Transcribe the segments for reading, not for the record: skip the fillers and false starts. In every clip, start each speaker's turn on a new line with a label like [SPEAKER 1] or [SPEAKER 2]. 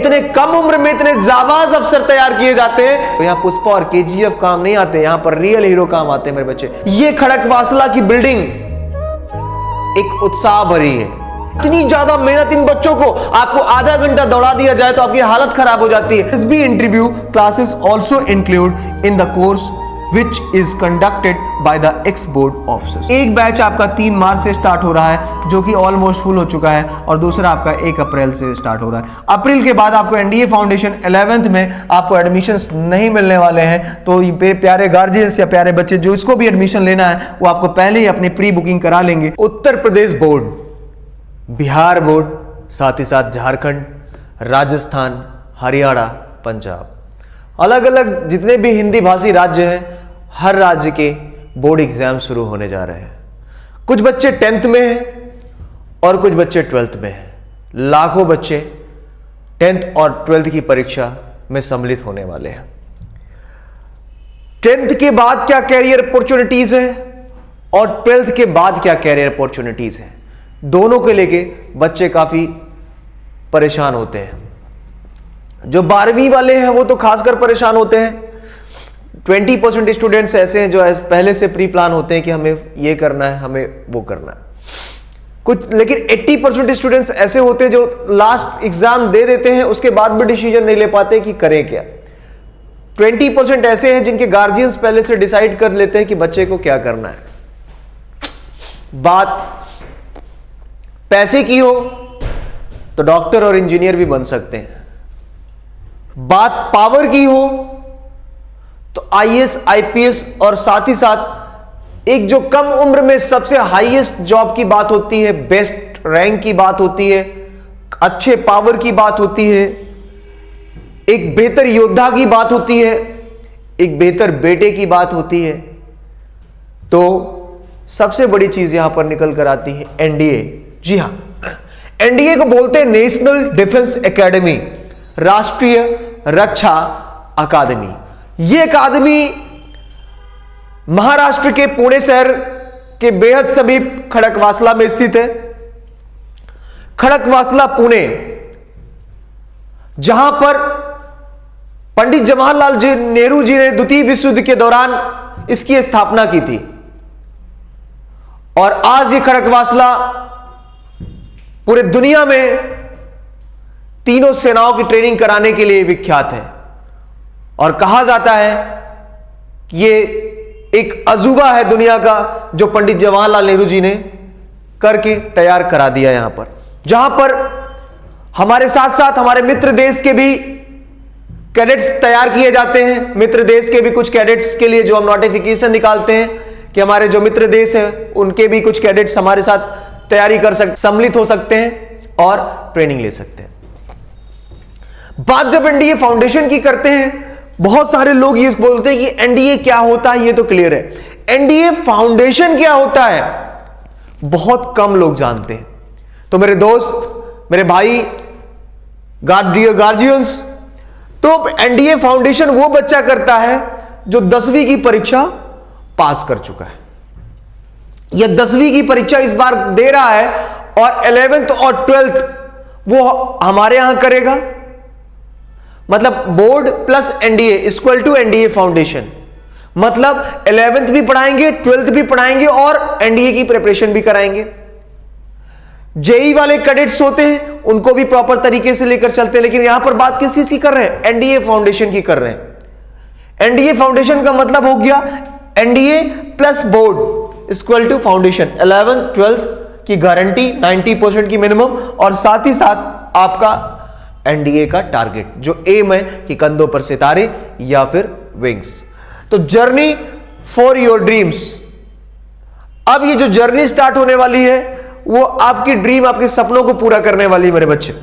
[SPEAKER 1] इतने कम उम्र में इतने जाबाज अफसर तैयार किए जाते हैं। तो यहाँ पुष्पा और केजीएफ काम नहीं आते, यहाँ पर रियल हीरो काम आते हैं मेरे बच्चे। ये खड़कवासला की बिल्डिंग एक उत्साह भरी है। इतनी ज्यादा मेहनत इन बच्चों को, आपको आधा घंटा दौड़ा दिया जाए तो आपकी हालत खराब हो जाती है। SB interview classes also include in the course which is conducted by the ex board officers। एक बैच आपका 3 मार्च से स्टार्ट हो रहा है जो कि ऑलमोस्ट फुल हो चुका है, और दूसरा आपका 1 अप्रैल से स्टार्ट हो रहा है। अप्रैल के बाद आपको एनडीए फाउंडेशन 11th में आपको एडमिशंस नहीं मिलने वाले हैं, तो प्यारे गार्जियंस या प्यारे बच्चे जो इसको भी एडमिशन लेना है वो आपको पहले ही अपनी प्री बुकिंग करा लेंगे। उत्तर प्रदेश बोर्ड, बिहार बोर्ड, साथ ही साथ झारखंड, राजस्थान, हरियाणा, पंजाब, अलग अलग जितने भी हिंदी भाषी राज्य हैं, हर राज्य के बोर्ड एग्जाम शुरू होने जा रहे हैं। कुछ बच्चे 10th में हैं और कुछ बच्चे 12th में हैं। लाखों बच्चे 10th और 12th की परीक्षा में सम्मिलित होने वाले हैं। 10th के बाद क्या कैरियर अपॉर्चुनिटीज है और 12th के बाद क्या कैरियर अपॉर्चुनिटीज है, दोनों के लेके बच्चे काफी परेशान होते हैं। जो 12वीं वाले हैं वो तो खासकर परेशान होते हैं। 20% स्टूडेंट्स ऐसे हैं जो पहले से प्री प्लान होते हैं कि हमें ये करना है, हमें वो करना है कुछ, लेकिन 80% स्टूडेंट्स ऐसे होते हैं जो लास्ट एग्जाम दे देते हैं, उसके बाद भी डिसीजन नहीं ले पाते कि करें क्या। 20% ऐसे हैं जिनके गार्जियंस पहले से डिसाइड कर लेते हैं कि बच्चे को क्या करना है। बात पैसे की हो तो डॉक्टर और इंजीनियर भी बन सकते हैं। बात पावर की हो तो आईएएस, आईपीएस, और साथ ही साथ एक जो कम उम्र में सबसे हाईएस्ट जॉब की बात होती है, बेस्ट रैंक की बात होती है, अच्छे पावर की बात होती है, एक बेहतर योद्धा की बात होती है, एक बेहतर बेटे की बात होती है। तो सबसे बड़ी चीज यहां पर निकल कर आती है एनडीए। जी हां, एनडीए को बोलते हैं नेशनल डिफेंस एकेडमी, राष्ट्रीय रक्षा अकादमी। यह अकादमी महाराष्ट्र के पुणे शहर के बेहद समीप खड़कवासला में स्थित है। खड़कवासला पुणे, जहां पर पंडित जवाहरलाल नेहरू जी ने द्वितीय विश्व युद्ध के दौरान इसकी स्थापना की थी, और आज ये खड़कवासला पूरे दुनिया में तीनों सेनाओं की ट्रेनिंग कराने के लिए विख्यात है। और कहा जाता है कि ये एक अजूबा है दुनिया का, जो पंडित जवाहरलाल नेहरू जी ने करके तैयार करा दिया यहां पर, जहां पर हमारे साथ साथ हमारे मित्र देश के भी कैडेट्स तैयार किए जाते हैं। मित्र देश के भी कुछ कैडेट्स के लिए जो हम नोटिफिकेशन निकालते हैं कि हमारे जो मित्र देश है उनके भी कुछ कैडेट्स हमारे साथ तैयारी कर सम्मिलित हो सकते हैं और ट्रेनिंग ले सकते हैं। बात जब एनडीए फाउंडेशन की करते हैं, बहुत सारे लोग ये बोलते हैं कि एनडीए क्या होता है, ये तो क्लियर है। एनडीए फाउंडेशन क्या होता है बहुत कम लोग जानते हैं। तो मेरे दोस्त, मेरे भाई, गार्जियंस, तो एनडीए फाउंडेशन वो बच्चा करता है जो 10वीं की परीक्षा पास कर चुका है, या 10वीं की परीक्षा इस बार दे रहा है, और 11th और 12th वो हमारे यहां करेगा। मतलब board plus NDA equal to NDA foundation, मतलब 11th भी पढ़ाएंगे, 12th भी पढ़ाएंगे और एनडीए की प्रिपरेशन भी कराएंगे। जेई वाले कैडेट्स होते हैं उनको भी प्रॉपर तरीके से लेकर चलते हैं, लेकिन यहां पर बात किस चीज की कर रहे हैं, एनडीए फाउंडेशन की कर रहे हैं। एनडीए फाउंडेशन का मतलब हो गया NDA plus board equal to foundation. 11th 12th की गारंटी 90% की मिनिमम, और साथ ही साथ आपका एनडीए का टारगेट जो एम है कि कंधों पर सितारे या फिर विंग्स। तो जर्नी फॉर योर ड्रीम्स, अब ये जो जर्नी स्टार्ट होने वाली है वो आपकी ड्रीम, आपके सपनों को पूरा करने वाली है मेरे बच्चे।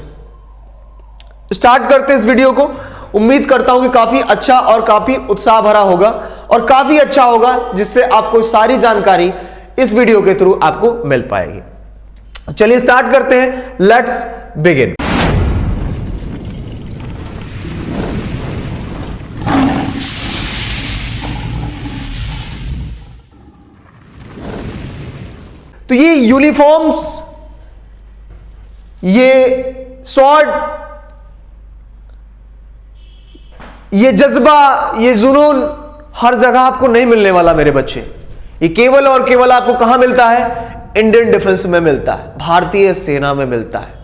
[SPEAKER 1] स्टार्ट करते हैं इस वीडियो को। उम्मीद करता हूं कि काफी अच्छा और काफी उत्साह भरा होगा और काफी अच्छा होगा, जिससे आपको सारी जानकारी इस वीडियो के थ्रू आपको मिल पाएगी। चलिए स्टार्ट करते हैं, लेट्स बिगिन। तो ये यूनिफॉर्म्स, ये स्वॉर्ड, ये जज्बा, ये जुनून हर जगह आपको नहीं मिलने वाला मेरे बच्चे। ये केवल और केवल आपको कहां मिलता है? इंडियन डिफेंस में मिलता है, भारतीय सेना में मिलता है।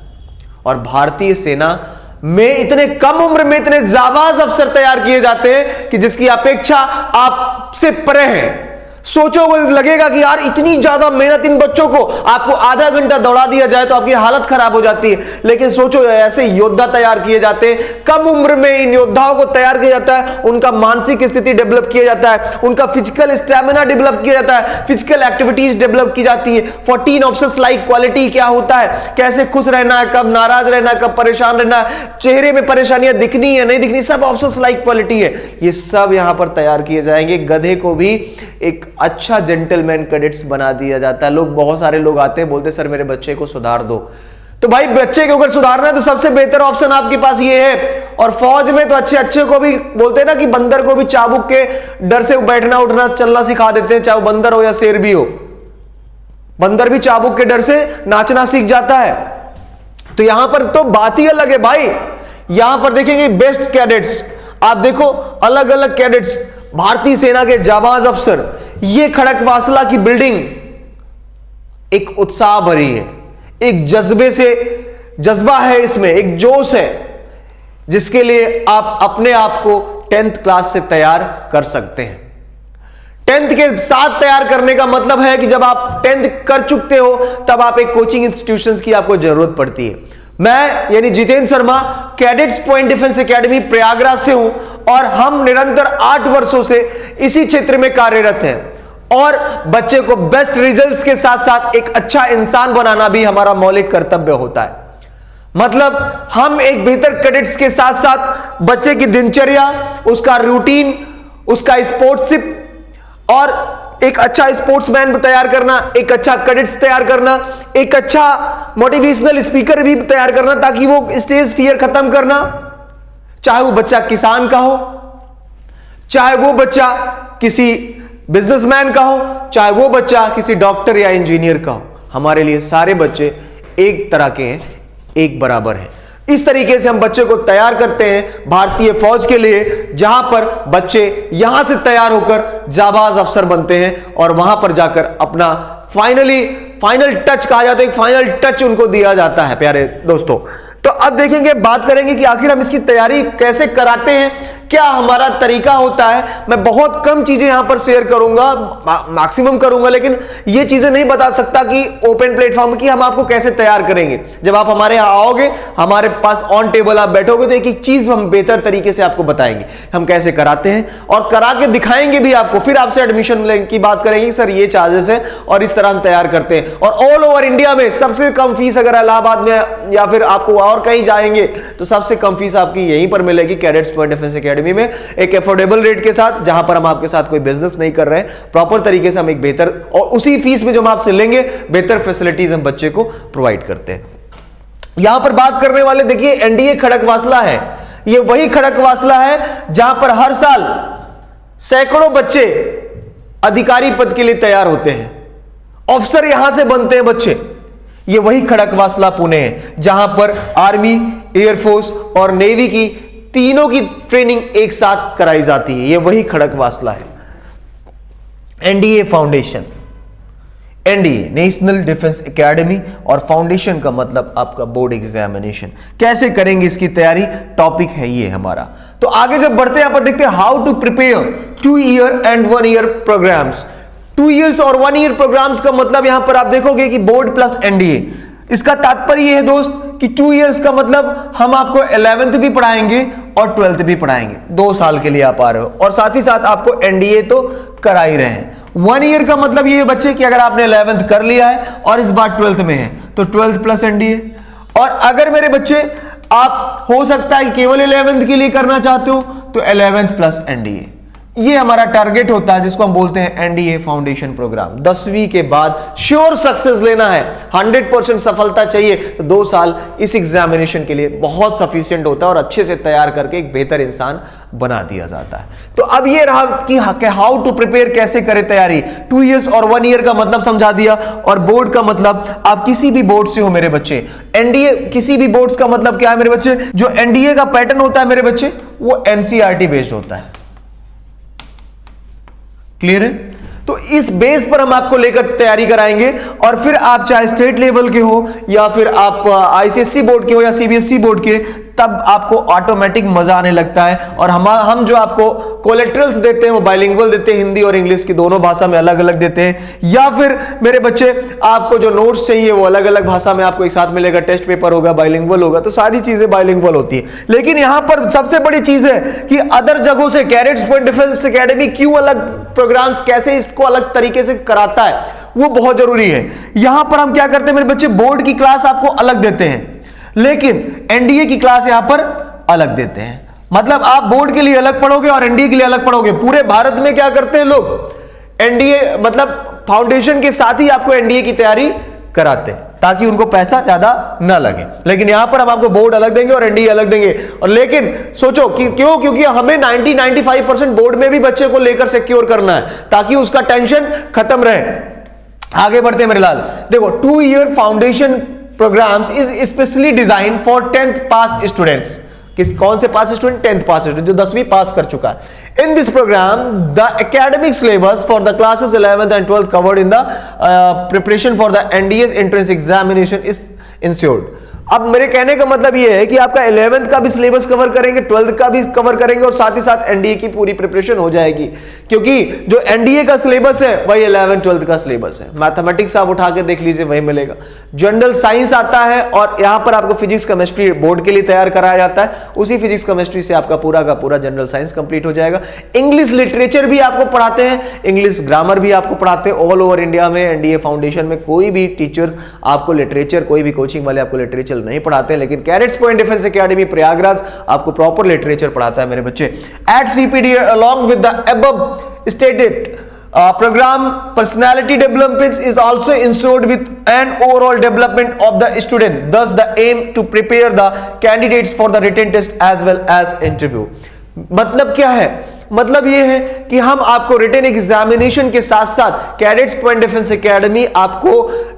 [SPEAKER 1] और भारतीय सेना में इतने कम उम्र में इतने जाबाज अफसर तैयार किए जाते हैं कि जिसकी अपेक्षा आपसे परे है। सोचो, लगेगा कि यार इतनी ज्यादा मेहनत इन बच्चों को, आपको आधा घंटा दौड़ा दिया जाए तो आपकी हालत खराब हो जाती है। लेकिन सोचो, ऐसे योद्धा तैयार किए जाते हैं, कम उम्र में इन योद्धाओं को तैयार किया जाता है, उनका मानसिक स्थिति डेवलप किया जाता है, उनका फिजिकल स्टैमिना डेवलप किया जाता है, फिजिकल एक्टिविटीज डेवलप की जाती है। 14 ऑफिसर्स लाइक क्वालिटी क्या होता है, कैसे खुश रहना है, कब नाराज रहना है, कब परेशान रहना है, चेहरे में परेशानियां दिखनी है नहीं दिखनी, सब ऑफिसर्स लाइक क्वालिटी है। ये सब यहां पर तैयार किए जाएंगे। गधे को भी एक अच्छा जेंटलमैन कैडेट्स बना दिया जाता है। लोग, बहुत सारे लोग आते हैं, बोलते सर मेरे बच्चे को सुधार दो। तो भाई बच्चे को अगर सुधारना है तो सबसे बेहतर ऑप्शन आपके पास ये है। और फौज में तो अच्छे अच्छे को भी बोलते हैं ना कि बंदर को भी चाबुक के डर से बैठना उठना चलना सिखा देते हैं, चाहे वो बंदर हो या शेर भी हो। बंदर भी चाबुक के डर से नाचना सीख जाता है। तो यहां पर तो बात ही अलग है भाई। यहां पर देखेंगे बेस्ट कैडेट्स, आप देखो अलग अलग कैडेट्स, भारतीय सेना के जाबाज अफसर। ये खड़कवासला की बिल्डिंग एक उत्साह भरी है, एक जज्बा है इसमें, एक जोश है, जिसके लिए आप अपने आप को 10th क्लास से तैयार कर सकते हैं। 10th के साथ तैयार करने का मतलब है कि जब आप 10th कर चुके हो तब आप एक कोचिंग इंस्टीट्यूशंस की आपको जरूरत पड़ती है। मैं यानी Jitendra Sharma cadets point defence academy Prayagraj से हूं और हम निरंतर 8 वर्षों से इसी क्षेत्र में कार्यरत हैं। और बच्चे को बेस्ट रिजल्ट्स के साथ साथ एक अच्छा इंसान बनाना भी हमारा मौलिक कर्तव्य होता है। मतलब हम एक बेहतर कैडेट्स के साथ साथ बच्चे की दिनचर्या, उसका रूटीन, उसका स्पोर्ट्सशिप और एक अच्छा स्पोर्ट्समैन तैयार करना, एक अच्छा कैडेट्स तैयार करना, एक अच्छा मोटिवेशनल स्पीकर भी तैयार करना, ताकि वो स्टेज फियर खत्म करना। चाहे वो बच्चा किसान का हो, चाहे वो बच्चा किसी बिजनेसमैन का हो, चाहे वो बच्चा किसी डॉक्टर या इंजीनियर का हो, हमारे लिए सारे बच्चे एक तरह के हैं, एक बराबर हैं। इस तरीके से हम बच्चे को तैयार करते हैं भारतीय फौज के लिए, जहां पर बच्चे यहां से तैयार होकर जाबाज अफसर बनते हैं और वहां पर जाकर अपना फाइनल टच कहा जाता है, एक फाइनल टच उनको दिया जाता है। प्यारे दोस्तों, तो अब देखेंगे, बात करेंगे कि आखिर हम इसकी तैयारी कैसे कराते हैं, क्या हमारा तरीका होता है। मैं बहुत कम चीजें यहां पर शेयर करूंगा, मैक्सिमम करूंगा, लेकिन ये चीजें नहीं बता सकता कि ओपन प्लेटफॉर्म की हम आपको कैसे तैयार करेंगे। जब आप हमारे यहां आओगे, हमारे पास ऑन टेबल आप बैठोगे, तो एक एक चीज हम बेहतर तरीके से आपको बताएंगे हम कैसे कराते हैं और करा के दिखाएंगे भी आपको। फिर आपसे एडमिशन की बात करेंगे, सर ये चार्जेस है और इस तरह हम तैयार करते हैं। और ऑल ओवर इंडिया में सबसे कम फीस, अगर इलाहाबाद में या फिर आपको और कहीं जाएंगे तो सबसे कम फीस आपकी यहीं पर मिलेगी, कैडेट्स पॉइंट डिफेंस एकेडमी में, एक अफोर्डेबल रेट के साथ, जहां पर हम आपके साथ कोई बिजनेस नहीं कर रहे हैं। प्रॉपर तरीके से हम एक बेहतर और उसी फीस में जो हम आपसे लेंगे बेहतर फैसिलिटीज हम बच्चे को प्रोवाइड करते हैं। यहां पर बात करने वाले देखिए एनडीए खड़कवासला है। ये वही खड़कवासला है जहां पर हर साल सैकड़ों बच्चे अधिकारी पद के लिए तैयार होते हैं, ऑफिसर यहां से बनते हैं बच्चे। ये वही खड़कवासला पुणे है जहां पर आर्मी, एयरफोर्स और नेवी की तीनों की ट्रेनिंग एक साथ कराई जाती है। ये वही खड़कवासला है। NDA foundation, NDA national defence academy, और फाउंडेशन का मतलब आपका बोर्ड एग्जामिनेशन। कैसे करेंगे इसकी तैयारी, टॉपिक है ये हमारा। तो आगे जब बढ़ते हैं, यहां पर देखते हैं how to prepare 2 year and 1 year programs. 2 years और 1 ईयर प्रोग्राम्स का मतलब यहां पर आप देखोगे कि बोर्ड प्लस एनडीए। इसका तात्पर्य यह है दोस्त कि 2 ईयर्स का मतलब हम आपको 11th भी पढ़ाएंगे और 12th भी पढ़ाएंगे, 2 साल के लिए आप आ रहे हो, और साथ ही साथ आपको एनडीए तो करा ही रहे हैं। 1 ईयर का मतलब ये है बच्चे कि अगर आपने 11th कर लिया है और इस बार 12th में है तो 12th प्लस एनडीए। और अगर मेरे बच्चे आप हो सकता है कि केवल 11th के लिए करना चाहते हो तो 11th प्लस एनडीए। ये हमारा टारगेट होता है, जिसको हम बोलते हैं एनडीए फाउंडेशन प्रोग्राम। 10वीं के बाद श्योर सक्सेस लेना है, 100% सफलता चाहिए, तो 2 साल इस एग्जामिनेशन के लिए बहुत सफिशिएंट होता है और अच्छे से तैयार करके एक बेहतर इंसान बना दिया जाता है। तो अब ये रहा कि हाउ टू प्रिपेयर, कैसे करें तैयारी। 2 इयर्स और 1 ईयर का मतलब समझा दिया, और बोर्ड का मतलब आप किसी भी बोर्ड से हो मेरे बच्चे। एनडीए किसी भी बोर्ड्स का मतलब क्या है मेरे बच्चे, जो एनडीए का पैटर्न होता है मेरे बच्चे वो एनसीईआरटी बेस्ड होता है। क्लियर है? तो इस बेस पर हम आपको लेकर तैयारी कराएंगे, और फिर आप चाहे स्टेट लेवल के हो या फिर आप आईसीएसई बोर्ड के हो या सीबीएसई बोर्ड के, तब आपको ऑटोमेटिक मजा आने लगता है। और हम जो आपको कोलेट्रल्स देते हैं वो बाइलिंगुअल देते हैं, हिंदी और इंग्लिश की दोनों भाषा में अलग अलग देते हैं, या फिर मेरे बच्चे आपको जो नोट्स चाहिए वो अलग अलग भाषा में आपको एक साथ मिलेगा, टेस्ट पेपर होगा, बाइलिंगुअल होगा, तो सारी चीजें बाइलिंगुअल होती है। लेकिन यहां पर सबसे बड़ी चीज है कि अदर जगहों से कैडेट्स पॉइंट डिफेंस एकेडमी क्यों अलग प्रोग्राम्स, कैसे इसको अलग तरीके से कराता है, वो बहुत जरूरी है। यहां पर हम क्या करते हैं मेरे बच्चे, बोर्ड की क्लास आपको अलग देते हैं, लेकिन एनडीए की क्लास यहां पर अलग देते हैं। मतलब आप बोर्ड के लिए अलग पढ़ोगे और एनडीए के लिए अलग पढ़ोगे। पूरे भारत में क्या करते हैं लोग, एनडीए मतलब फाउंडेशन के साथ ही आपको एनडीए की तैयारी कराते हैं ताकि उनको पैसा ज्यादा ना लगे। लेकिन यहां पर हम आपको बोर्ड अलग देंगे और एनडीए अलग देंगे। और लेकिन सोचो कि क्यों, क्योंकि हमें 90-95% बोर्ड में भी बच्चे को लेकर सिक्योर करना है ताकि उसका टेंशन खत्म रहे। आगे बढ़ते हैं मेरे लाल। देखो 2 year foundation programs is specially design for 10th pass students. कौन से पास स्टूडेंट, 10th पास स्टूडेंट जो 10वीं पास कर चुका है। In this program the academic syllabus for the classes 11th and 12th covered in the preparation for the NDA entrance examination is ensured. अब मेरे कहने का मतलब यह है कि आपका 11th का भी सिलेबस कवर करेंगे, 12th का भी कवर करेंगे, और साथ ही साथ एनडीए की पूरी प्रिपरेशन हो जाएगी। क्योंकि जो एनडीए का सिलेबस है वही 11th 12th का सिलेबस है। मैथमेटिक्स आप उठा के देख लीजिए वही मिलेगा। जनरल साइंस आता है, और यहां पर आपको फिजिक्स केमिस्ट्री बोर्ड के लिए तैयार कराया जाता है। उसी फिजिक्स केमिस्ट्री से आपका पूरा का पूरा जनरल साइंस कंप्लीट हो जाएगा। इंग्लिश लिटरेचर भी आपको पढ़ाते हैं, इंग्लिश ग्रामर भी आपको पढ़ाते हैं। ऑल ओवर इंडिया में एनडीए फाउंडेशन में कोई भी टीचर्स आपको लिटरेचर, कोई भी कोचिंग वाले आपको लिटरेचर नहीं पढ़ाते हैं, लेकिन cadets point defence academy Prayagraj आपको प्रॉपर लिटरेचर पढ़ाता है मेरे बच्चे। At CPD along with the above stated program personality development is also ensured with an overall development of the student, thus the aim to prepare the candidates for the written test as well as interview। मतलब क्या है, मतलब ये है कि हम आपको written examination के साथ साथ कैडेट्स पॉइंट डिफेंस एकेडमी आपको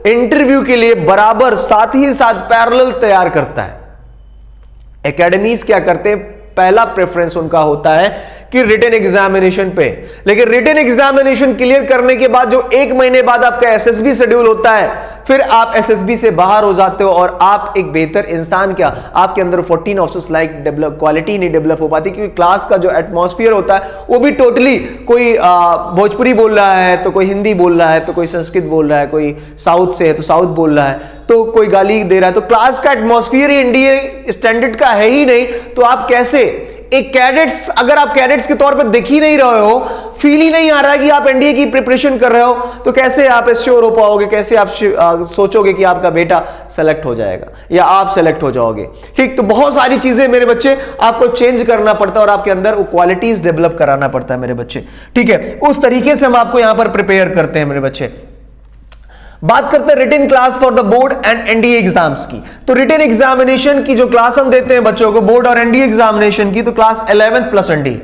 [SPEAKER 1] इंटरव्यू के लिए बराबर साथ ही साथ पैरेलल तैयार करता है। एकेडमीज क्या करते हैं, पहला प्रेफरेंस उनका होता है कि रिटन एग्जामिनेशन पे, लेकिन रिटन एग्जामिनेशन क्लियर करने के बाद जो 1 महीने बाद आपका एसएसबी शेड्यूल होता है, फिर आप एसएसबी से बाहर हो जाते हो और आप एक बेहतर इंसान, क्या आपके अंदर 14 ऑफिसर्स लाइक डेवलप क्वालिटी नहीं डेवलप हो पाती, क्योंकि क्लास का जो एटमॉस्फेयर होता है वो भी टोटली, कोई भोजपुरी बोल रहा है तो कोई हिंदी बोल रहा है, तो कोई संस्कृत बोल रहा है, कोई साउथ से है तो साउथ बोल रहा है, तो कोई गाली दे रहा है। तो क्लास का एटमॉस्फेयर ही इंडिया स्टैंडर्ड का है ही नहीं, तो आप कैसे एक कैडेट्स, अगर आप कैडेट्स के तौर पे दिख ही नहीं रहे हो, फील ही नहीं आ रहा है कि आप एनडीए की प्रिपरेशन कर रहे हो, तो कैसे आप श्योर हो पाओगे, कैसे आप सोचोगे कि आपका बेटा सेलेक्ट हो जाएगा या आप सेलेक्ट हो जाओगे। ठीक, तो बहुत सारी चीजें मेरे बच्चे आपको चेंज करना पड़ता है और आपके अंदर वो क्वालिटीज डेवलप कराना पड़ता है मेरे बच्चे। ठीक है, उस तरीके से हम आपको यहां पर प्रिपेयर करते हैं मेरे बच्चे। बात करते हैं written class for the board and NDA exams की। तो रिटन एग्जामिनेशन की जो क्लास हम देते हैं बच्चों को बोर्ड और एनडीए एग्जामिनेशन की, तो क्लास 11th प्लस एनडीए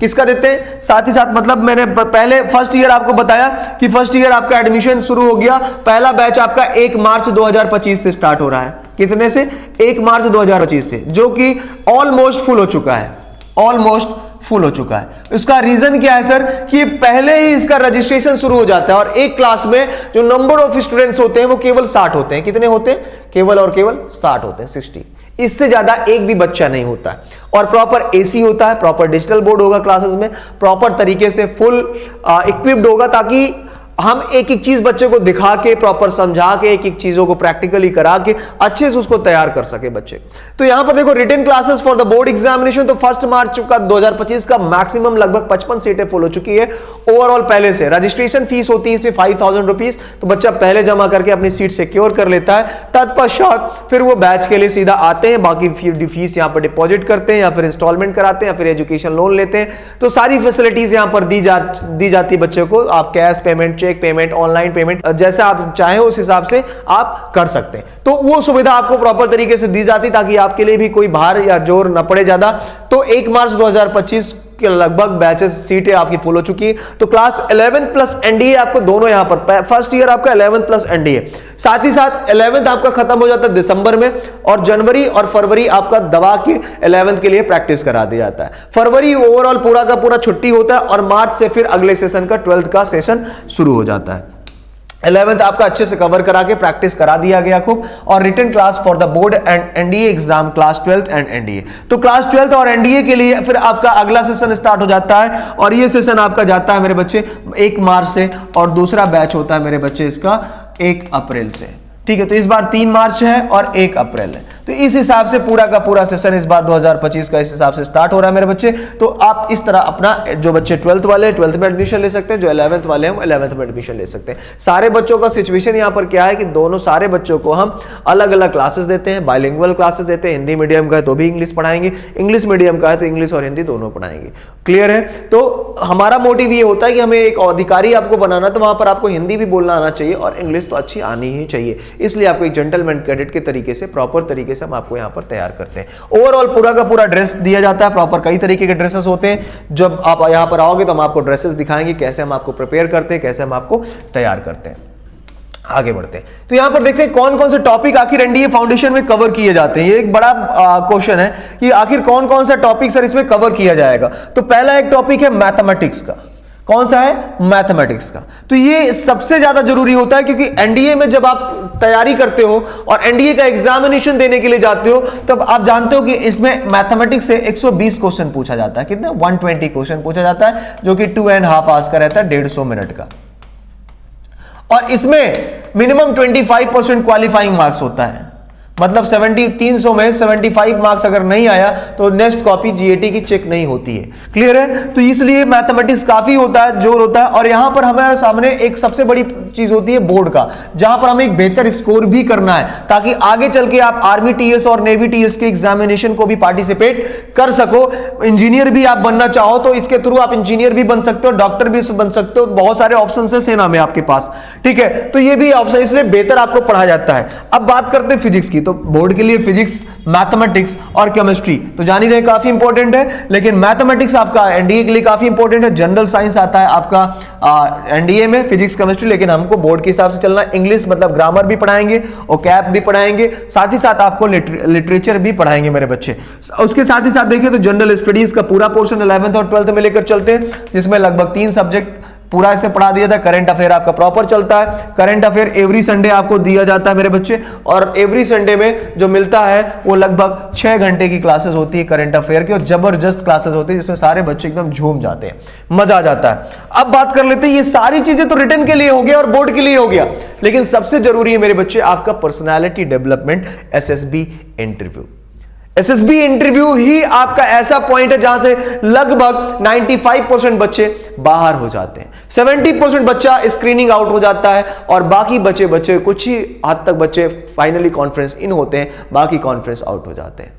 [SPEAKER 1] किसका देते हैं, साथ ही साथ मतलब मैंने पहले फर्स्ट ईयर आपको बताया कि फर्स्ट ईयर आपका एडमिशन शुरू हो गया, पहला बैच आपका 1 मार्च 2025 से स्टार्ट हो रहा है। कितने से, 1 मार्च 2025 से, जो कि ऑलमोस्ट फुल हो चुका है, ऑलमोस्ट फुल हो चुका है। इसका रीजन क्या है सर, कि पहले ही इसका रजिस्ट्रेशन शुरू हो जाता है और एक क्लास में जो नंबर ऑफ स्टूडेंट्स होते हैं वो केवल 60 होते हैं। कितने होते हैं, केवल और केवल 60 होते हैं, 60, इससे ज्यादा एक भी बच्चा नहीं होता है। और प्रॉपर एसी होता है, प्रॉपर डिजिटल बोर्ड होगा क्लासेस में, प्रॉपर तरीके से फुल इक्विप्ड होगा, ताकि हम एक एक चीज बच्चे को दिखा के, प्रॉपर समझा के, एक एक चीजों को प्रैक्टिकली करा के अच्छे से उसको तैयार कर सके बच्चे। तो यहां पर देखो written classes for the board examination, तो 1 मार्च का 2025 का मैक्सिमम लगभग 55 सीटें फुल हो चुकी है ओवरऑल। पहले से रजिस्ट्रेशन फीस होती है इसमें 5000 रुपीज, तो बच्चा पहले जमा करके अपनी सीट सिक्योर कर लेता है। तत्पश्चात फिर वो बैच के लिए सीधा आते हैं, बाकी फीस यहां पर डिपॉजिट करते हैं या फिर इंस्टॉलमेंट कराते हैं या फिर एजुकेशन लोन लेते हैं। तो सारी फैसिलिटीज यहां पर दी जाती है बच्चे को। आप cash payment, cheque payment, online payment, जैसे आप चाहें उस हिसाब से आप कर सकते हैं। तो वो सुविधा आपको प्रॉपर तरीके से दी जाती ताकि आपके लिए भी कोई भार या जोर न पड़े ज्यादा। तो 1 मार्च 2025 के लगभग बैचेस सीटें आपकी फुल हो चुकी है। तो क्लास 11 प्लस एनडीए आपको दोनों यहां पर, फर्स्ट ईयर आपका 11 प्लस एनडीए, साथ ही साथ 11th आपका खत्म हो जाता है दिसंबर में, और जनवरी और फरवरी आपका दबा के 11th के लिए प्रैक्टिस करा दिया जाता है। फरवरी ओवरऑल पूरा का पूरा छुट्टी होता है और मार्च से फिर अगले सेशन का 12th का सेशन शुरू हो जाता है। 11th आपका अच्छे से कवर करा के प्रैक्टिस करा दिया गया खूब, और written class for the board and NDA exam class 12th and NDA. तो क्लास 12th और एनडीए के लिए फिर आपका अगला सेशन स्टार्ट हो जाता है, और ये सेशन आपका जाता है मेरे बच्चे 1 मार्च से, और दूसरा बैच होता है मेरे बच्चे इसका 1 अप्रैल से। ठीक है, तो इस बार 3 मार्च है और 1 अप्रैल है। तो इस हिसाब से पूरा का पूरा सेशन इस बार 2025 का इस हिसाब से स्टार्ट हो रहा है मेरे बच्चे। तो आप इस तरह अपना, जो बच्चे 12th वाले 12th में एडमिशन ले सकते हैं, जो 11th वाले हैं 11th में एडमिशन ले सकते हैं। सारे बच्चों का सिचुएशन यहाँ पर क्या है कि दोनों सारे बच्चों को हम अलग अलग क्लासेस देते हैं, बाइलिंगुअल क्लासेस देते हैं। हिंदी मीडियम का है तो भी इंग्लिश पढ़ाएंगे, इंग्लिश मीडियम का है तो इंग्लिश और हिंदी दोनों पढ़ाएंगे। क्लियर है? तो हमारा मोटिव ये होता है कि हमें एक अधिकारी आपको बनाना, तो वहां पर आपको हिंदी भी बोलना आना चाहिए और इंग्लिश तो अच्छी आनी ही चाहिए। इसलिए आपको एक जेंटलमैन कैडेट के तरीके से, प्रॉपर तरीके से हम आपको यहाँ पर तैयार करते हैं। ओवरऑल पूरा का पूरा ड्रेस दिया जाता है प्रॉपर, कई तरीके के ड्रेसेस होते हैं। जब आप यहां पर आओगे तो हम आपको ड्रेसेस दिखाएंगे, कैसे हम आपको प्रिपेयर करते हैं, कैसे हम आपको तैयार करते हैं। आगे बढ़ते हैं तो यहां पर देखते हैं कौन कौन से टॉपिक आखिर एनडीए फाउंडेशन में कवर किए जाते हैं। ये एक बड़ा क्वेश्चन है कि आखिर कौन कौन सा टॉपिक सर इसमें कवर किया जाएगा। तो पहला एक टॉपिक है मैथमेटिक्स का। कौन सा है? मैथमेटिक्स का। तो ये सबसे ज्यादा जरूरी होता है, क्योंकि एनडीए में जब आप तैयारी करते हो और एनडीए का एग्जामिनेशन देने के लिए जाते हो, तब आप जानते हो कि इसमें मैथमेटिक्स से 120 क्वेश्चन पूछा जाता है। कितने? 120 क्वेश्चन पूछा जाता है, जो कि 2.5 आवर्स का रहता है, 150 मिनट का। और इसमें मिनिमम 25% क्वालिफाइंग मार्क्स होता है, मतलब 300 में 75 मार्क्स अगर नहीं आया तो नेक्स्ट कॉपी जीएटी की चेक नहीं होती है। क्लियर है? तो इसलिए मैथमेटिक्स काफी होता है, जोर होता है। और यहां पर हमारे सामने एक सबसे बड़ी चीज होती है बोर्ड का, जहां पर हमें एक बेहतर स्कोर भी करना है, ताकि आगे चल के आप आर्मी टीएस और नेवी टीएस के एग्जामिनेशन को भी पार्टिसिपेट कर सको। इंजीनियर भी आप बनना चाहो तो इसके थ्रू आप इंजीनियर भी बन सकते हो, डॉक्टर भी बन सकते हो। बहुत सारे ऑप्शन है सेना में आपके पास। ठीक है, तो ये भी ऑप्शन, इसलिए बेहतर आपको पढ़ाया जाता है। अब बात करते हैं फिजिक्स की। तो बोर्ड के लिए फिजिक्स, मैथमेटिक्स और केमिस्ट्री तो जान ही रहे काफी इंपॉर्टेंट है, लेकिन मैथमेटिक्स आपका एनडीए के लिए काफी इंपॉर्टेंट है। जनरल साइंस आता है आपका एनडीए में, फिजिक्स केमिस्ट्री, लेकिन हमको बोर्ड के हिसाब से चलना। इंग्लिश मतलब ग्रामर भी पढ़ाएंगे और कैप भी पढ़ाएंगे, साथ ही साथ आपको लिटरेचर भी पढ़ाएंगे मेरे बच्चे। उसके साथ ही साथ देखिए तो जनरल स्टडीज का पूरा पोर्शन 11th और 12th में लेकर चलते हैं, जिसमें लगभग 3 सब्जेक्ट पूरा इसे पढ़ा दिया था। करंट अफेयर आपका प्रॉपर चलता है। करंट अफेयर एवरी संडे आपको दिया जाता है मेरे बच्चे, और एवरी संडे में जो मिलता है वो लगभग 6 घंटे की क्लासेस होती है करंट अफेयर की, और जबरदस्त क्लासेस होती है जिसमें सारे बच्चे एकदम झूम जाते हैं, मजा आ जाता है। अब बात कर लेते हैं, ये सारी चीजें तो रिटन के लिए हो गया और बोर्ड के लिए हो गया, लेकिन सबसे जरूरी है मेरे बच्चे आपका personality development, SSB interview. SSB interview ही आपका ऐसा पॉइंट है जहां से लगभग 95% बच्चे बाहर हो जाते हैं, 70% बच्चा स्क्रीनिंग आउट हो जाता है, और बाकी बच्चे कुछ ही हद तक बच्चे फाइनली कॉन्फ्रेंस इन होते हैं, बाकी कॉन्फ्रेंस आउट हो जाते हैं।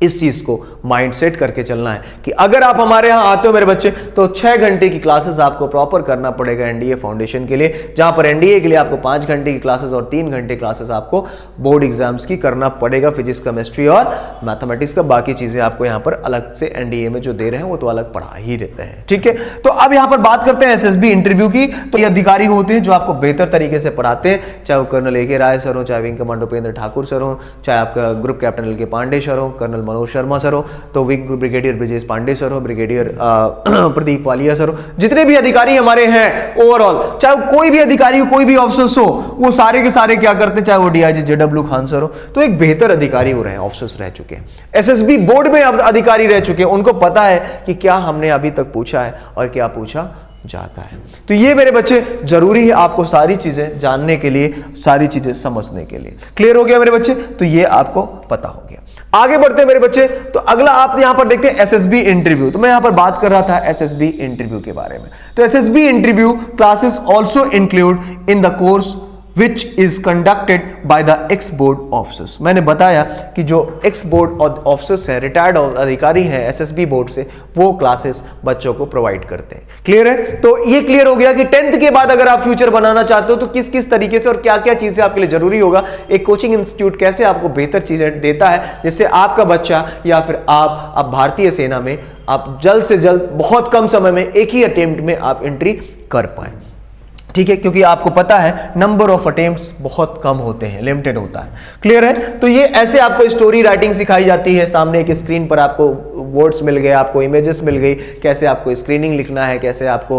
[SPEAKER 1] इस चीज को माइंड सेट करके चलना है कि अगर आप हमारे यहां आते हो मेरे बच्चे, तो 6 घंटे की क्लासेस आपको प्रॉपर करना पड़ेगा एनडीए फाउंडेशन के लिए, जहां पर एनडीए के लिए आपको 5 घंटे की क्लासेस और 3 घंटे क्लासेस आपको बोर्ड एग्जाम्स की करना पड़ेगा, फिजिक्स, केमिस्ट्री और मैथमेटिक्स का। बाकी चीजें आपको यहां पर अलग से एनडीए में जो दे रहे हैं वो तो अलग पढ़ा ही रहते हैं। ठीक है, तो अब यहां पर बात करते हैं एसएसबी इंटरव्यू की। तो ये अधिकारी होते हैं जो आपको बेहतर तरीके से पढ़ाते हैं, चाहे वो कर्नल ए.के. राय सर हो, चाहे wing commando Upendra Thakur sir हो, चाहे आपका group captain L K. Pandey sir हो, कर्नल मनोज शर्मा सर हो, तो wing brigadier Brijesh Pandey sir हो, ब्रिगेडियर प्रदीप वालिया सर हो, जितने भी अधिकारी हमारे हैं ओवरऑल, चाहे कोई भी अधिकारी हो, कोई भी ऑफिसर्स हो, वो सारे के सारे क्या करते हैं, चाहे वो डीआईजी जेडब्ल्यू खान सर हो, तो एक बेहतर अधिकारी हो रहे हैं, ऑफिसर्स रह चुके हैं, एसएसबी बोर्ड में अधिकारी रह चुके हैं, उनको पता है कि क्या हमने अभी तक पूछा है और क्या पूछा जाता है। तो ये मेरे बच्चे जरूरी है आपको सारी चीजें जानने के लिए, सारी चीजें समझने के लिए। क्लियर हो गया मेरे बच्चे? तो ये आपको पता हो गया। आगे बढ़ते हैं मेरे बच्चे, तो अगला आप यहां पर देखते हैं एसएसबी इंटरव्यू। तो मैं यहां पर बात कर रहा था एसएसबी इंटरव्यू के बारे में। तो SSB interview classes also include in the course which is conducted by the ex board officers। मैंने बताया कि जो ex board officers हैं, रिटायर्ड अधिकारी हैं एसएसबी बोर्ड से, वो क्लासेस बच्चों को प्रोवाइड करते हैं। क्लियर है? तो ये क्लियर हो गया कि 10th के बाद अगर आप फ्यूचर बनाना चाहते हो तो किस किस तरीके से और क्या क्या चीजें आपके लिए जरूरी होगा, एक कोचिंग इंस्टीट्यूट कैसे आपको बेहतर चीजें देता है जिससे आपका बच्चा या फिर आप भारतीय सेना में आप जल्द से जल्द बहुत कम समय में एक ही अटेम्प्ट में आप एंट्री कर पाए। ठीक है, क्योंकि आपको पता है नंबर ऑफ अटेम्प्ट्स बहुत कम होते हैं, लिमिटेड होता है। क्लियर है? तो ये ऐसे आपको स्टोरी राइटिंग सिखाई जाती है। सामने एक स्क्रीन पर आपको वर्ड्स मिल गए, आपको इमेजेस मिल गई, कैसे आपको स्क्रीनिंग लिखना है, कैसे आपको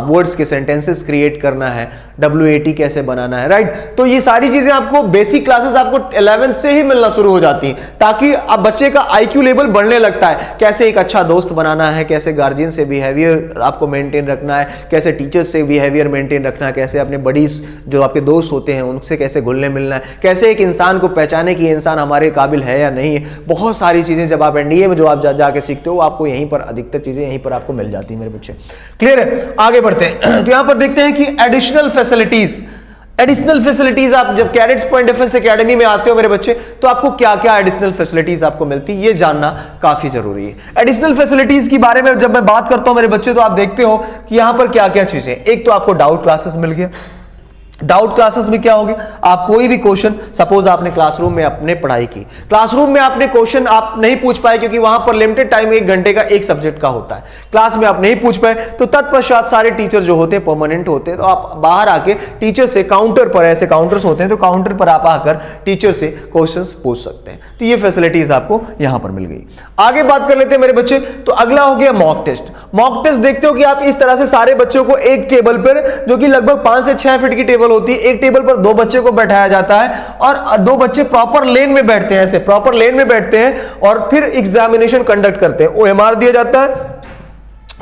[SPEAKER 1] वर्ड्स के सेंटेंसेस क्रिएट करना है, WAT कैसे बनाना है, राइट। तो ये सारी चीजें आपको बेसिक क्लासेस आपको 11th से ही मिलना शुरू हो जाती हैं, ताकि अब बच्चे का IQ लेवल बढ़ने लगता है। कैसे एक अच्छा दोस्त बनाना है, कैसे गार्जियन से बिहेवियर आपको मेंटेन रखना है, कैसे टीचर्स से बिहेवियर मेंटेन रखना है, कैसे अपने बडीज जो आपके दोस्त होते हैं उनसे कैसे घुलने मिलना है, कैसे एक इंसान को पहचाने कि इंसान हमारे काबिल है या नहीं है। बहुत सारी चीजें जब आप NDA में जो आप जाके सीखते हो आपको यहीं पर अधिकतर चीजें यहीं पर आपको मिल जाती है मेरे बच्चे। क्लियर है? आगे बढ़ते हैं। तो यहां पर देखते हैं कि एडिशनल फैसिलिटीज आप जब कैडेट्स पॉइंट डिफेंस एकेडमी में आते हो मेरे बच्चे, तो आपको क्या क्या एडिशनल फैसिलिटीज आपको मिलती है, ये जानना काफी जरूरी है। एडिशनल फैसिलिटीज के बारे में जब मैं बात करता हूं मेरे बच्चे, तो आप देखते हो कि यहां पर क्या क्या चीजें। एक तो आपको डाउट क्लासेस मिल गया। डाउट क्लासेस में क्या होगी, आप कोई भी क्वेश्चन, सपोज आपने क्लासरूम में अपने पढ़ाई की, क्लासरूम में आपने क्वेश्चन आप नहीं पूछ पाए क्योंकि वहां पर लिमिटेड टाइम 1 घंटे का एक सब्जेक्ट का होता है, क्लास में आप नहीं पूछ पाए, तो तत्पश्चात सारे टीचर जो होते हैं परमानेंट होते हैं, तो आप बाहर आके टीचर से काउंटर पर, ऐसे काउंटर्स होते हैं, तो काउंटर पर आप आकर टीचर से क्वेश्चंस पूछ सकते हैं। तो ये फैसिलिटीज आपको यहां पर मिल गई। आगे बात कर लेते हैं मेरे बच्चे। तो अगला हो गया मॉक टेस्ट। मॉक टेस्ट देखते हो कि आप इस तरह से सारे बच्चों को एक टेबल पर, जो कि लगभग 5 से 6 फीट की टेबल होती है, एक टेबल पर 2 बच्चे को बैठाया जाता है और 2 बच्चे प्रॉपर लेन में बैठते हैं, ऐसे प्रॉपर लेन में बैठते हैं और फिर एग्जामिनेशन कंडक्ट करते हैं। OMR दिया जाता है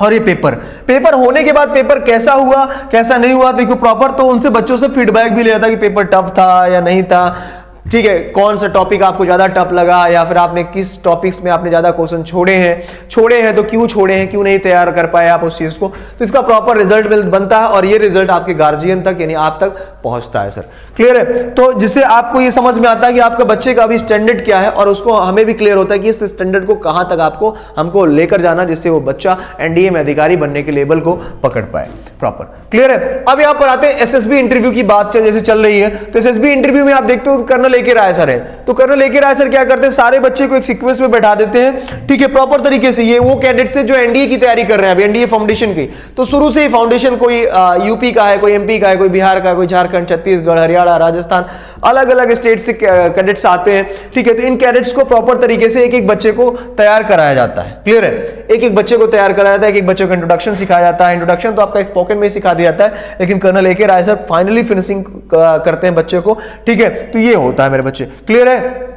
[SPEAKER 1] और ये पेपर होने के बाद पेपर कैसा हुआ कैसा नहीं हुआ देखो प्रॉपर, तो उनसे बच्चों से फीडबैक भी लिया जाता है कि पेपर टफ था या नहीं था। ठीक है, कौन सा टॉपिक आपको ज्यादा टफ लगा, या फिर आपने किस टॉपिक्स में आपने ज्यादा क्वेश्चन छोड़े हैं तो क्यों छोड़े हैं, क्यों नहीं तैयार कर पाए आप उस चीज को। तो इसका प्रॉपर रिजल्ट बनता है और ये रिजल्ट आपके गार्जियन तक यानी आप तक पहुंचता है। सर क्लियर है? तो जिससे आपको ये समझ में आता है कि आपका बच्चे का अभी स्टैंडर्ड क्या है, और उसको हमें भी क्लियर होता है कि इस स्टैंडर्ड को कहां तक हमको लेकर जाना, जिससे वो बच्चा NDA में अधिकारी बनने के लेवल को पकड़ पाए प्रॉपर। क्लियर है? अब यहां पर आते हैं SSB इंटरव्यू की बात जैसे चल रही है। तो SSB इंटरव्यू में आप देखते हो कर्नल AK राय सर है। तो कर्नल AK राय सर क्या करते हैं, सारे बच्चे को एक सीक्वेंस में बैठा देते हैं, ठीक है, प्रॉपर तरीके से। ये वो कैडेट्स है जो NDA की तैयारी कर रहे हैं, अभी NDA फाउंडेशन की। तो शुरू से ही फाउंडेशन कोई यूपी का है, कोई MP का है, कोई बिहार का, कोई झारखंड, छत्तीसगढ़, हरियाणा, राजस्थान, अलग अलग स्टेट से कैडेट्स आते हैं। ठीक है, तो इन कैडेट्स को प्रॉपर तरीके से एक एक बच्चे को तैयार कराया जाता है। क्लियर है? एक एक बच्चे को तैयार कराया जाता है, एक एक बच्चे को इंट्रोडक्शन सिखाया जाता है। इंट्रोडक्शन तो आपका स्पोकन में ही सिखा दिया जाता है, लेकिन कर्नल AK राय सर फाइनली फिनिशिंग करते हैं बच्चे को। ठीक है, तो ये होता है मेरे बच्चे। क्लियर है?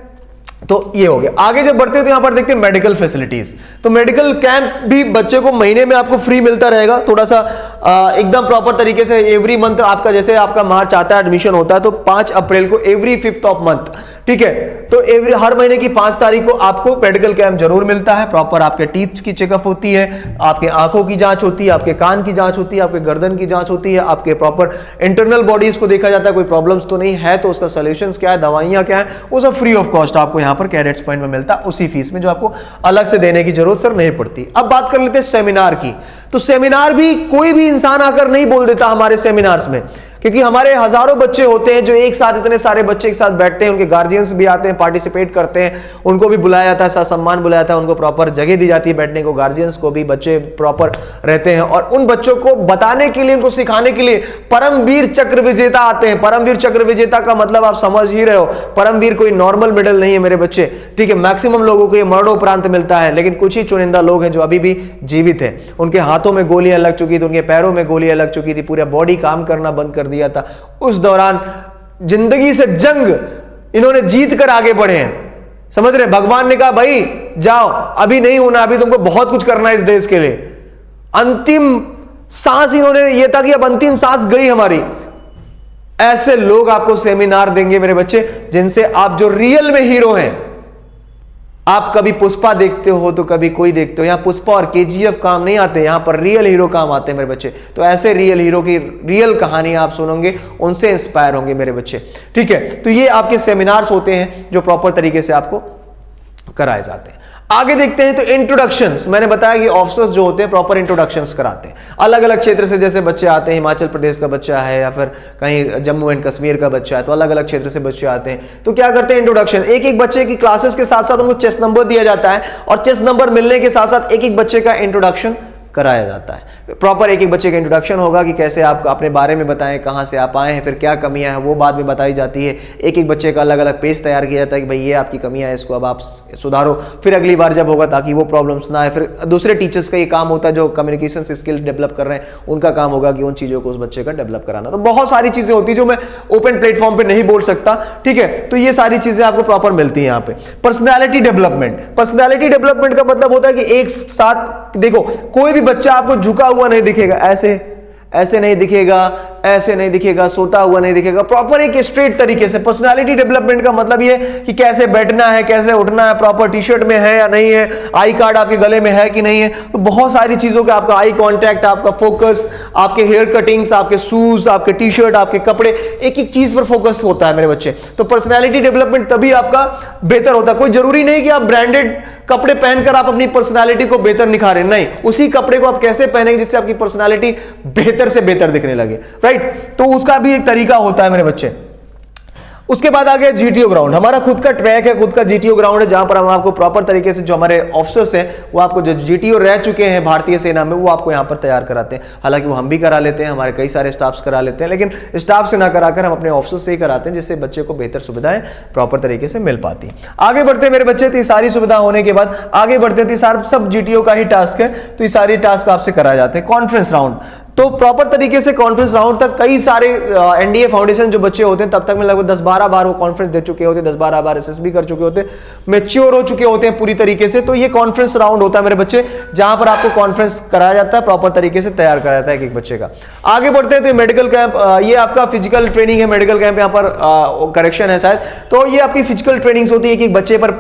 [SPEAKER 1] तो ये हो गया। आगे जब बढ़ते हैं तो यहां पर देखते हैं मेडिकल फैसिलिटीज। तो मेडिकल कैंप भी बच्चे को महीने में आपको फ्री मिलता रहेगा, थोड़ा सा एकदम प्रॉपर तरीके से। एवरी मंथ आपका, जैसे आपका मार्च आता है एडमिशन होता है, तो 5 अप्रैल को एवरी 5th ऑफ मंथ, ठीक है, तो हर महीने की 5 तारीख को आपको मेडिकल कैंप जरूर मिलता है। प्रॉपर आपके टीथ की चेकअप होती है, आपके आंखों की जांच होती है, आपके कान की जांच होती है, आपके गर्दन की जांच होती है, आपके प्रॉपर इंटरनल बॉडीज को देखा जाता है, कोई प्रॉब्लम्स तो नहीं है, तो उसका सॉल्यूशंस क्या है, दवाइयां क्या है, वो सब फ्री ऑफ कॉस्ट आपको यहाँ पर कैडेट्स पॉइंट में मिलता है, उसी फीस में, जो आपको अलग से देने की जरूरत सर नहीं पड़ती। अब बात कर लेते हैं सेमिनार की। तो सेमिनार भी कोई भी इंसान आकर नहीं बोल देता हमारे सेमिनार्स में, क्योंकि हमारे हजारों बच्चे होते हैं जो एक साथ, इतने सारे बच्चे एक साथ बैठते हैं, उनके गार्जियंस भी आते हैं, पार्टिसिपेट करते हैं, उनको भी बुलाया जाता है, ससम्मान बुलाया जाता है, उनको प्रॉपर जगह दी जाती है बैठने को, गार्जियंस को भी, बच्चे प्रॉपर रहते हैं। और उन बच्चों को बताने के लिए, उनको सिखाने के लिए परमवीर चक्र विजेता आते हैं। परमवीर चक्र विजेता का मतलब आप समझ ही रहे हो, परमवीर कोई नॉर्मल मेडल नहीं है मेरे बच्चे, ठीक है। मैक्सिमम लोगों को ये मरणोपरांत मिलता है, लेकिन कुछ ही चुनिंदा लोग हैं जो अभी भी जीवित है। उनके हाथों में गोलियां लग चुकी थी, उनके पैरों में गोलियां लग चुकी थी, पूरा बॉडी काम करना बंद कर दिया था। उस दौरान जिंदगी से जंग इन्होंने जीत कर आगे बढ़े हैं, समझ रहे। भगवान ने कहा भाई जाओ, अभी नहीं होना, अभी तुमको बहुत कुछ करना है इस देश के लिए। अंतिम सांस इन्होंने, ये था कि अब अंतिम सांस गई हमारी। ऐसे लोग आपको सेमिनार देंगे मेरे बच्चे, जिनसे आप, जो रियल में हीरो हैं, आप कभी पुष्पा देखते हो तो कभी कोई देखते हो, यहाँ पुष्पा और केजीएफ काम नहीं आते, यहाँ पर रियल हीरो काम आते हैं मेरे बच्चे। तो ऐसे रियल हीरो की रियल कहानी आप सुनोगे, उनसे इंस्पायर होंगे मेरे बच्चे, ठीक है। तो ये आपके सेमिनार्स होते हैं जो प्रॉपर तरीके से आपको कराए जाते हैं। आगे देखते हैं तो इंट्रोडक्शंस, मैंने बताया कि ऑफिसर्स जो होते हैं प्रॉपर इंट्रोडक्शंस कराते हैं अलग अलग क्षेत्र से। जैसे बच्चे आते हैं, हिमाचल प्रदेश का बच्चा है या फिर कहीं जम्मू एंड कश्मीर का बच्चा है, तो अलग अलग क्षेत्र से बच्चे आते हैं। तो क्या करते हैं इंट्रोडक्शन, एक एक बच्चे की क्लासेस के साथ साथ उनको चेस नंबर दिया जाता है और चेस नंबर मिलने के साथ साथ एक एक बच्चे का इंट्रोडक्शन कराया जाता है। प्रॉपर एक एक बच्चे का इंट्रोडक्शन होगा कि कैसे आप अपने बारे में बताएं, कहां से आप आए हैं, फिर क्या कमियां हैं वो बाद में बताई जाती है। एक एक बच्चे का अलग अलग पेज तैयार किया जाता है कि भाई ये आपकी कमियां है, इसको अब आप सुधारो, फिर अगली बार जब होगा ताकि वो प्रॉब्लम्स ना आए। फिर दूसरे टीचर्स का ये काम होता है जो कम्युनिकेशन स्किल डेवलप कर रहे हैं, उनका काम होगा कि उन चीज़ों को उस बच्चे का डेवलप कराना। तो बहुत सारी चीज़ें होती है जो मैं ओपन प्लेटफॉर्म पर नहीं बोल सकता, ठीक है। तो ये सारी चीज़ें आपको प्रॉपर मिलती है यहाँ पे। पर्सनैलिटी डेवलपमेंट, पर्सनैलिटी डेवलपमेंट का मतलब होता है कि एक साथ देखो, कोई भी बच्चा आपको झुका हुआ नहीं दिखेगा, ऐसे नहीं दिखेगा, ऐसे नहीं दिखेगा, सोता हुआ नहीं दिखेगा, प्रॉपर एक स्ट्रेट तरीके से। पर्सनालिटी डेवलपमेंट का मतलब ये कि कैसे बैठना है, कैसे उठना है, प्रॉपर टी शर्ट में है या नहीं है, आई कार्ड आपके गले में है कि नहीं है। तो बहुत सारी चीजों का आपका आई कांटेक्ट, आपका फोकस, आपके हेयर कटिंग्स, आपके शूज, आपके टी शर्ट, आपके कपड़े, एक एक चीज पर फोकस होता है मेरे बच्चे। तो पर्सनैलिटी डेवलपमेंट तभी आपका बेहतर होता है। कोई जरूरी नहीं कि आप ब्रांडेड कपड़े पहनकर आप अपनी पर्सनालिटी को बेहतर निखारें, नहीं, उसी कपड़े को आप कैसे पहनेंगे जिससे आपकी पर्सनालिटी बेहतर से बेहतर दिखने लगे, राइट। तो उसका भी एक तरीका होता है मेरे बच्चे। उसके बाद आ गया जीटीओ ग्राउंड, हमारा खुद का ट्रैक है, खुद का जीटीओ ग्राउंड है, जहां पर हम आपको प्रॉपर तरीके से जो हमारे ऑफिसर्स हैं वो आपको जो जीटीओ रह चुके हैं भारतीय सेना में वो आपको यहां पर तैयार कराते हैं। हालांकि वो हम भी करा लेते हैं, हमारे कई सारे स्टाफ्स करा लेते हैं, लेकिन स्टाफ से ना कराकर हम अपने ऑफिसर्स से ही कराते हैं, जिससे बच्चे को बेहतर सुविधाएं प्रॉपर तरीके से मिल पाती है। आगे बढ़ते हैं मेरे बच्चे, तो ये सारी सुविधा होने के बाद आगे बढ़ते थे, सब जीटीओ का ही टास्क है, तो ये सारे टास्क आपसे कराए जाते हैं। कॉन्फ्रेंस राउंड, तो प्रॉपर तरीके से कॉन्फ्रेंस राउंड तक कई सारे एनडीए फाउंडेशन जो बच्चे होते हैं तब तक में लगभग 10-12 बार वो कॉन्फ्रेंस दे चुके होते हैं, 10-12 बार एसएसबी कर चुके होते हैं, मैच्योर हो चुके होते हैं पूरी तरीके से। तो ये कॉन्फ्रेंस राउंड होता है मेरे बच्चे, जहां पर आपको कॉन्फ्रेंस कराया जाता है, प्रॉपर तरीके से तैयार कराया जाता है एक एक बच्चे का। आगे बढ़ते हैं तो मेडिकल कैंप, ये आपका फिजिकल ट्रेनिंग है, मेडिकल कैंप यहाँ पर करेक्शन है शायद। तो ये आपकी फिजिकल ट्रेनिंग होती है, एक एक बच्चे पर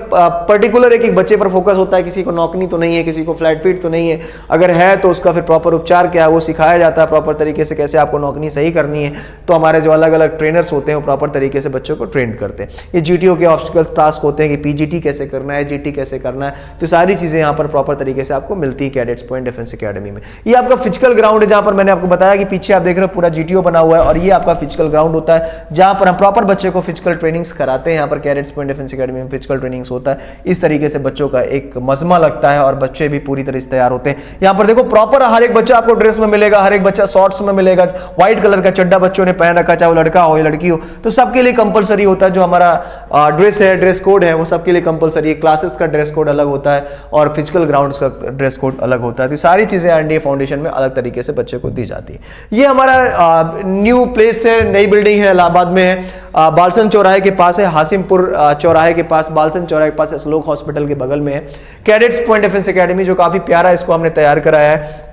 [SPEAKER 1] पर्टिकुलर एक एक बच्चे पर फोकस होता है, किसी को नौकनी तो नहीं है, किसी को फ्लैट फीट तो नहीं है, अगर है तो उसका फिर प्रॉपर उपचार क्या है वो सिखाया जाता है, प्रॉपर तरीके से कैसे आपको नौकरी सही करनी है। तो हमारे जो अलग अलग ट्रेनर्स होते हैं वो प्रॉपर तरीके से बच्चों को ट्रेन करते हैं। ये जीटीओ के ऑब्स्टिकल टास्क होते हैं कि पीजीटी कैसे करना है, जीटी कैसे करना है, तो सारी चीजें यहाँ पर प्रॉपर तरीके से आपको मिलती है कैडेट्स पॉइंट डिफेंस एकेडमी में। ये आपका फिजिकल ग्राउंड है, जहां पर मैंने आपको बताया कि पीछे आप देख रहे हो पूरा जीटीओ बना हुआ है, और ये आपका फिजिकल ग्राउंड होता है जहां पर हम प्रॉपर बच्चे को फिजिकल ट्रेनिंग्स कराते हैं। यहाँ पर कैडेट्स पॉइंट डिफेंस एकेडमी में फिजिकल ट्रेनिंग्स होता है। इस तरीके से बच्चों का एक मजमा लगता है और बच्चे भी पूरी तरह से तैयार होते हैं। यहाँ पर देखो प्रॉपर हर एक बच्चा आपको ड्रेस में मिलेगा, हर एक बच्चा शॉर्ट्स में मिलेगा, व्हाइट कलर का चड्डा बच्चों ने पहन रखा, चाहे वो लड़का हो या लड़की हो, तो सबके लिए कंपलसरी होता है। जो हमारा ड्रेस है, ड्रेस कोड है, वो सबके लिए कंपलसरी है। क्लासेस का ड्रेस कोड अलग होता है और फिजिकल ग्राउंड्स का ड्रेस कोड अलग होता है। तो सारी चीजें एनडीए फाउंडेशन में अलग तरीके से बच्चे को दी जाती है। ये हमारा न्यू प्लेस है, नई बिल्डिंग है, इलाहाबाद में है, बालसन चौराहे के पास है, हासिमपुर चौराहे के पास, बालसन चौराहे के पास श्लोक हॉस्पिटल के बगल में है कैडेट्स पॉइंट डिफेंस एकेडमी, जो काफी प्यारा इसको हमने तैयार कराया है।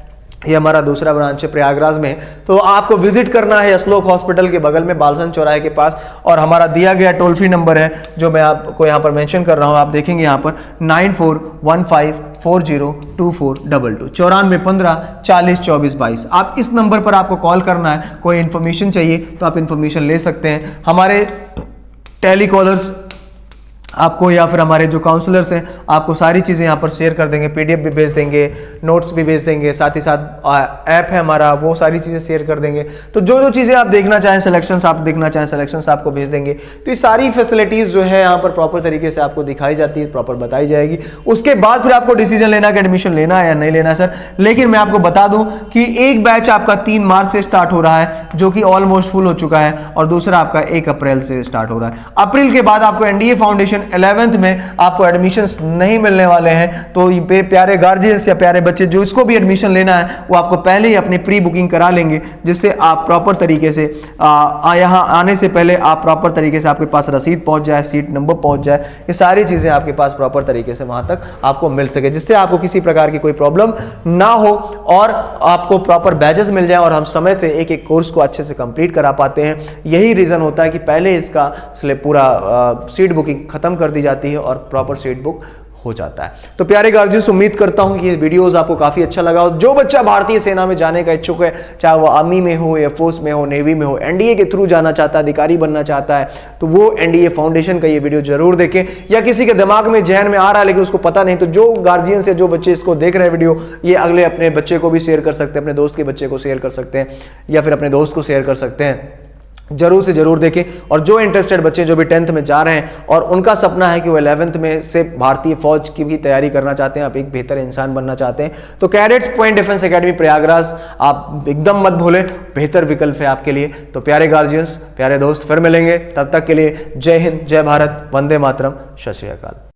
[SPEAKER 1] ये हमारा दूसरा ब्रांच है प्रयागराज में, तो आपको विजिट करना है श्लोक हॉस्पिटल के बगल में बालसन चौराहे के पास। और हमारा दिया गया टोल फ्री नंबर है जो मैं आपको यहाँ पर मेंशन कर रहा हूँ, आप देखेंगे यहाँ पर 9415402422 9415402422। आप इस नंबर पर आपको कॉल करना है, कोई इन्फॉर्मेशन चाहिए तो आप इन्फॉर्मेशन ले सकते हैं। हमारे टेलीकॉलर्स आपको या फिर हमारे जो काउंसलर्स हैं आपको सारी चीज़ें यहाँ पर शेयर कर देंगे, पीडीएफ भी भेज देंगे, नोट्स भी भेज देंगे, साथ ही साथ ऐप है हमारा, वो सारी चीज़ें शेयर कर देंगे। तो जो जो चीज़ें आप देखना चाहें, सिलेक्शंस आप देखना चाहें, सिलेक्शंस आपको भेज देंगे। तो ये सारी फैसिलिटीज़ जो है यहाँ पर प्रॉपर तरीके से आपको दिखाई जाती है, प्रॉपर बताई जाएगी। उसके बाद फिर आपको डिसीजन लेना कि एडमिशन लेना है या नहीं लेना सर। लेकिन मैं आपको बता दूं कि एक बैच आपका 3 मार्च से स्टार्ट हो रहा है, जो कि ऑलमोस्ट फुल हो चुका है, और दूसरा आपका 1 अप्रैल से स्टार्ट हो रहा है। अप्रैल के बाद आपको एनडीए फाउंडेशन 11th में आपको एडमिशंस नहीं मिलने वाले हैं। तो प्यारे गार्जियंस या प्यारे बच्चे जो इसको भी एडमिशन लेना है वो आपको पहले ही अपनी प्री बुकिंग करा लेंगे, जिससे आप प्रॉपर तरीके से यहाँ आने से पहले आप प्रॉपर तरीके से आपके पास रसीद पहुंच जाए, सीट नंबर पहुंच जाए, ये सारी चीजें आपके पास प्रॉपर तरीके से वहां तक आपको मिल सके, जिससे आपको किसी प्रकार की कोई प्रॉब्लम ना हो और आपको प्रॉपर बैचेस मिल जाए और हम समय से एक एक कोर्स को अच्छे से कंप्लीट करा पाते हैं। यही रीजन होता है कि पहले इसका पूरा सीट बुकिंग खत्म कर दी जाती है और प्रॉपर सीट बुक हो जाता है। तो प्यारे गार्जियंस, उम्मीद करता हूं कि ये वीडियोस आपको काफी अच्छा लगा हो। जो बच्चा भारतीय सेना में जाने का इच्छुक है, चाहे वो आर्मी में हो, एयरफोर्स में हो, नेवी में हो, एनडीए के थ्रू जाना चाहता है, अधिकारी बनना चाहता है, तो वो एनडीए फाउंडेशन का ये वीडियो जरूर देखें। या किसी के दिमाग में, जहन में आ रहा है लेकिन उसको पता नहीं, तो जो गार्जियंस है, जो बच्चे इसको देख रहे हैं वीडियो, ये अगले अपने बच्चे को भी शेयर कर सकते हैं, अपने दोस्त के बच्चे को शेयर कर सकते हैं, या फिर अपने दोस्त को शेयर कर सकते हैं। जरूर से जरूर देखें। और जो इंटरेस्टेड बच्चे जो भी 10th में जा रहे हैं और उनका सपना है कि वो 11th में से भारतीय फौज की भी तैयारी करना चाहते हैं, आप एक बेहतर इंसान बनना चाहते हैं, तो cadets point defence academy Prayagraj आप एकदम मत भूलें, बेहतर विकल्प है आपके लिए। तो प्यारे गार्जियंस, प्यारे दोस्त, फिर मिलेंगे, तब तक के लिए जय हिंद, जय भारत, वंदे मातरम, सत श्री अकाल।